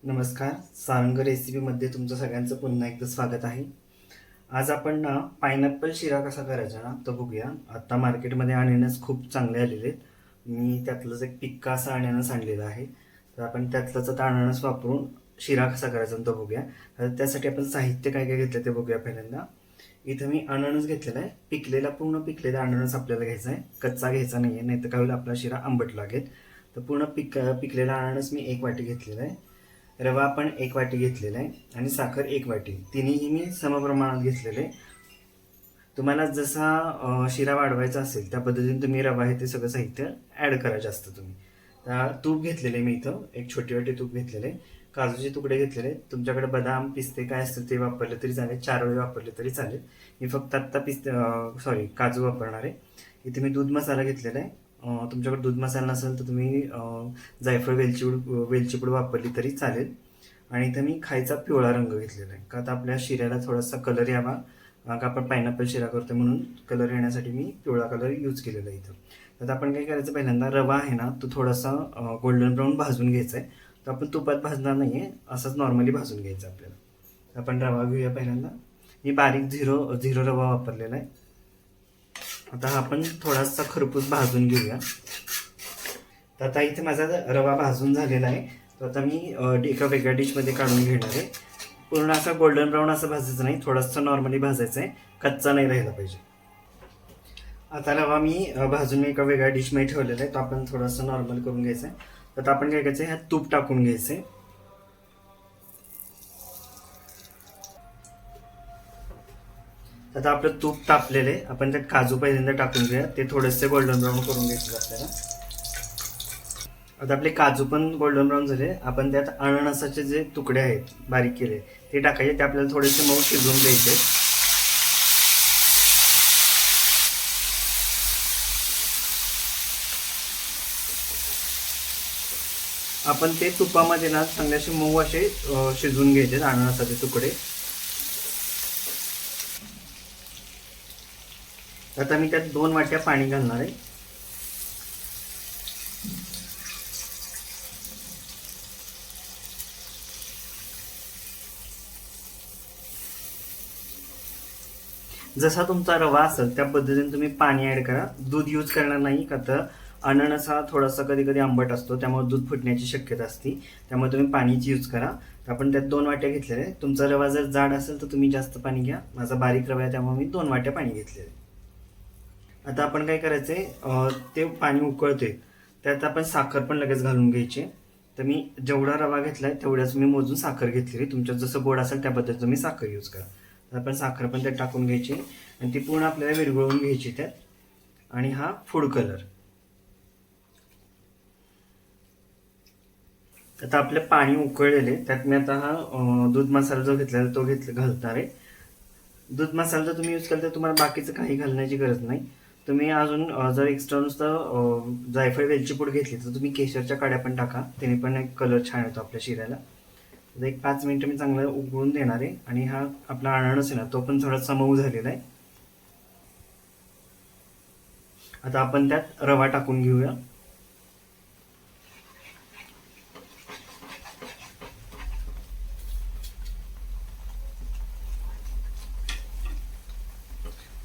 नमस्कार. सारंग रेसिपीमध्ये तुमचं सगळ्यांचं पुन्हा एकदा स्वागत आहे. आज आपण ना पायनॅपल शिरा कसा करायचा ना तो बघूया. आता मार्केटमध्ये अननस खूप चांगले आलेले आहेत. मी त्यातलंच एक पिक्का असा अननस आणलेला आहे. तर आपण त्यातलंच आता अननस वापरून शिरा कसा करायचा तो बघूया. तर त्यासाठी आपण साहित्य काय काय घेतलं ते बघूया. पहिल्यांदा इथं मी अननस घेतलेला आहे. पूर्ण पिकलेला अननस आपल्याला घ्यायचा आहे. कच्चा घ्यायचा नाही आहे, नाही तर काय होईल आपला शिरा आंबट लागेल. तर पूर्ण पिकलेला अननस मी 1 वाटी घेतलेला आहे. रवा आपण 1 वाटी घेतलेला आहे आणि साखर 1 वाटी. तिन्हीही मी समप्रमाणात घेतलेले. तुम्हाला जसा शिरा वाढवायचा असेल त्या पद्धतीने तुम्ही रवा आहे ते सगळं साहित्य ॲड करा जास्त तुम्ही. तूप घेतलेले मी इथं एक छोटी वाटी तूप घेतलेले. काजूचे तुकडे घेतलेले. तुमच्याकडे बदाम पिस्ते काय असतील ते वापरले तरी चालेल. 4 वेळी वापरले तरी चालेल. मी फक्त आत्ता काजू वापरणार आहे. इथे मी दूध मसाला घेतलेला आहे. तुमच्याकडे दूध मसाला नसेल तर तुम्ही जायफळ वेलचीपूड वापरली तरी चालेल. आणि इथं मी खायचा पिवळा रंग घेतलेला आहे. का आता आपल्या शिऱ्याला थोडासा कलर यावा, का आपण पायनॅपल शिरा करतो म्हणून कलर येण्यासाठी मी पिवळा कलर यूज केलेला आहे इथं. तर आपण काय करायचं, पहिल्यांदा रवा आहे ना तो थोडासा गोल्डन ब्राऊन भाजून घ्यायचा आहे. तर आपण तुपात भाजणार नाही आहे, असंच नॉर्मली भाजून घ्यायचं आपल्याला. आपण रवा घेऊया. पहिल्यांदा मी बारीक झिरो रवा वापरलेला आहे. आता हा आपण थोडासा खरपूस भाजून घेऊया. तर आता इथे माझा रवा भाजून झालेला आहे. तर आता मी एका वेगळ्या डिशमध्ये काढून घेणार आहे. पूर्ण असा गोल्डन ब्राऊन असं भाजायचं नाही, थोडंसं नॉर्मली भाजायचं आहे, कच्चा नाही राहिला पाहिजे. आता रवा मी भाजून एका वेगळ्या डिशमध्ये ठेवलेला आहे. तो आपण थोडंसं नॉर्मल करून घ्यायचं आहे. तर आपण काय करायचं, ह्यात तूप टाकून घ्यायचं आहे. आता आपलं तूप तापलेलं आहे. आपण त्यात काजू पहिल्यांदा टाकून घेऊया. ते थोडेसे गोल्डन ब्राऊन करून घ्यायचे आपल्याला. आता आपले काजू पण गोल्डन ब्राऊन झाले. आपण त्यात अननसाचे जे तुकडे आहेत बारीक केले ते टाकायचे. ते आपल्याला थोडेसे मऊ शिजवून द्यायचे. आपण ते तुपामध्ये ना चांगले असे मऊ असे शिजवून घ्यायचे अननसाचे तुकडे. आता मी त्यात 2 वाट्या पाणी घालणार आहे. जसा तुमचा रवा असेल त्या पद्धतीने तुम्ही पाणी ऍड करा. दूध यूज करणार नाही, का तर अननस हा थोडासा कधी कधी आंबट असतो, त्यामुळे दूध फुटण्याची शक्यता असते. त्यामुळे तुम्ही पाणीच यूज करा. तर आपण त्यात 2 वाट्या घेतलेल्या आहे. तुमचा रवा जर जाड असेल तर तुम्ही जास्त पाणी घ्या. माझा बारीक रवा आहे त्यामुळे मी 2 वाट्या पाणी घेतलेलं आहे. आता आपण काय करायचंय, ते पाणी उकळते त्यात आपण साखर पण लगेच घालून घ्यायची. तर मी जेवढा रवा घेतलाय तेवढ्याच मी मोजून साखर घेतलेली. तुमच्या जसं गोड असेल त्या पद्धतीने तुम्ही साखर यूज करा. तर आपण साखर पण त्यात टाकून घ्यायची आणि ती पूर्ण आपल्याला विरघळून घ्यायची त्यात. आणि हा फूड कलर. आता आपलं पाणी उकळलेले त्यात मी आता हा दूध मसाला जो घेतलेला तो घालणार आहे. दूध मसाला जर तुम्ही यूज केला तर तुम्हाला बाकीचं काही घालण्याची गरज नाही. तुम्ही अजून जर एक्स्ट्रा नुसतं जायफळ वेलची पूड घेतली तर तुम्ही केशरच्या काड्या पण टाका, त्याने पण एक कलर छान येतो आपल्या शिऱ्याला. तर 1-5 मिनिटं मी चांगलं उकळून देणार आहे. आणि हा आपला अननस आहे ना तो पण थोडासा मऊ झालेला आहे. आता आपण त्यात रवा टाकून घेऊया.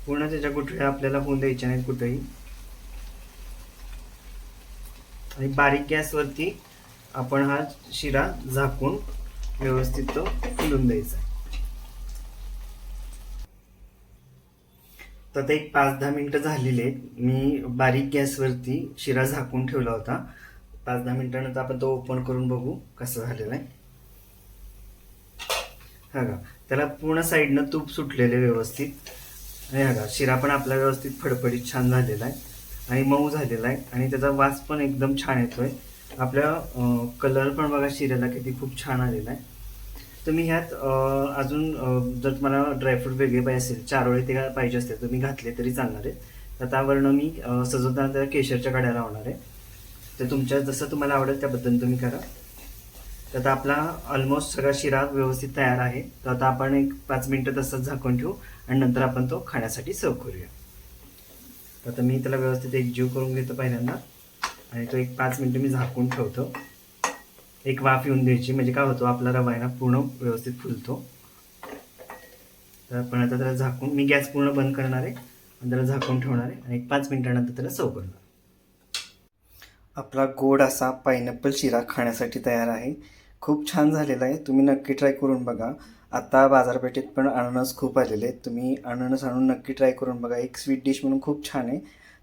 पूर्ण त्याच्या गुठळ्या आपल्याला होऊन द्यायच्या नाहीत कुठेही. आणि बारीक गॅसवरती आपण हा शिरा झाकून व्यवस्थित तो फुलून द्यायचा. तर आता एक 5-10 मिनिटं झालेली आहेत. मी बारीक गॅसवरती शिरा झाकून ठेवला होता. 5-10 मिनिटानंतर आपण तो ओपन करून बघू कसं झालेलं आहे. हा का, त्याला पूर्ण साईडनं तूप सुटलेले व्यवस्थित. आणि हा का, शिरा पण आपला व्यवस्थित फडफडीत छान झालेला आहे आणि मऊ झालेला आहे. आणि त्याचा वास पण एकदम छान येतोय. आपल्या कलर पण बघा शिऱ्याला किती खूप छान आलेला आहे. तुम्ही ह्यात अजून जर तुम्हाला ड्रायफ्रूट वेगळे पाहिजे असेल, चारोळे ते पाहिजे असते तुम्ही घातले तरी चालणार आहे. तर त्यावरनं मी सजवताना त्या केशरच्या काड्या लावणार आहे. तर तुमच्या जसं तुम्हाला आवडेल त्या पद्धतीने तुम्ही करा. तर आता आपला ऑलमोस्ट सगळा शिरा व्यवस्थित तयार आहे. तर आता आपण एक 5 मिनिटं तसंच झाकून ठेवू आणि नंतर आपण तो खाण्यासाठी सर्व करूया. तर आता मी त्याला व्यवस्थित एकजीव करून घेतो पहिल्यांदा आणि तो एक 5 मिनिटं मी झाकून ठेवतो. एक वाफ येऊन द्यायची, म्हणजे काय होतो आपला रवा आहे ना पूर्ण व्यवस्थित फुलतो. तर आपण आता त्याला झाकून, मी गॅस पूर्ण बंद करणार आहे आणि त्याला झाकून ठेवणार आहे आणि एक 5 मिनिटानंतर त्याला सर्व करणार. आपला गोड असा पायनॅपल शिरा खाण्यासाठी तयार आहे. खूप छान झालेला आहे. तुम्ही नक्की ट्राय करून बघा. आता बाजारपेठेत पण अननस खूप आलेले आहेत. तुम्ही अननस आणून नक्की ट्राय करून बघा. एक स्वीट डिश म्हणून खूप छान आहे.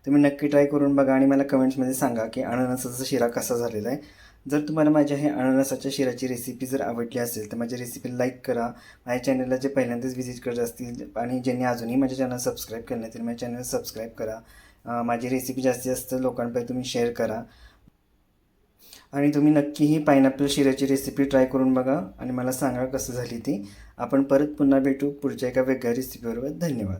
तुम्ही नक्की ट्राय करून बघा आणि मला कमेंट्समध्ये सांगा की अननसाचा शिरा कसा झालेला आहे. जर तुम्हाला माझ्या हे अननसाच्या शिऱ्याची रेसिपी जर आवडली असेल तर माझ्या रेसिपी लाईक करा. माझ्या चॅनलला जे पहिल्यांदाच व्हिजिट करत असतील आणि ज्यांनी अजूनही माझ्या चॅनल सबस्क्राईब केलं नाही तर माझ्या चॅनल सबस्क्राईब करा. माझी रेसिपी जास्तीत जास्त लोकांपर्यंत तुम्ही शेअर करा आणि तुम्ही नक्की ही पायनॅपल शिऱ्याची रेसिपी ट्राय करून बघा आणि मला सांगा कसं झाली ती. आपण परत पुन्हा भेटू पुढच्या एका वेगळ्या रेसिपीबरोबर. धन्यवाद.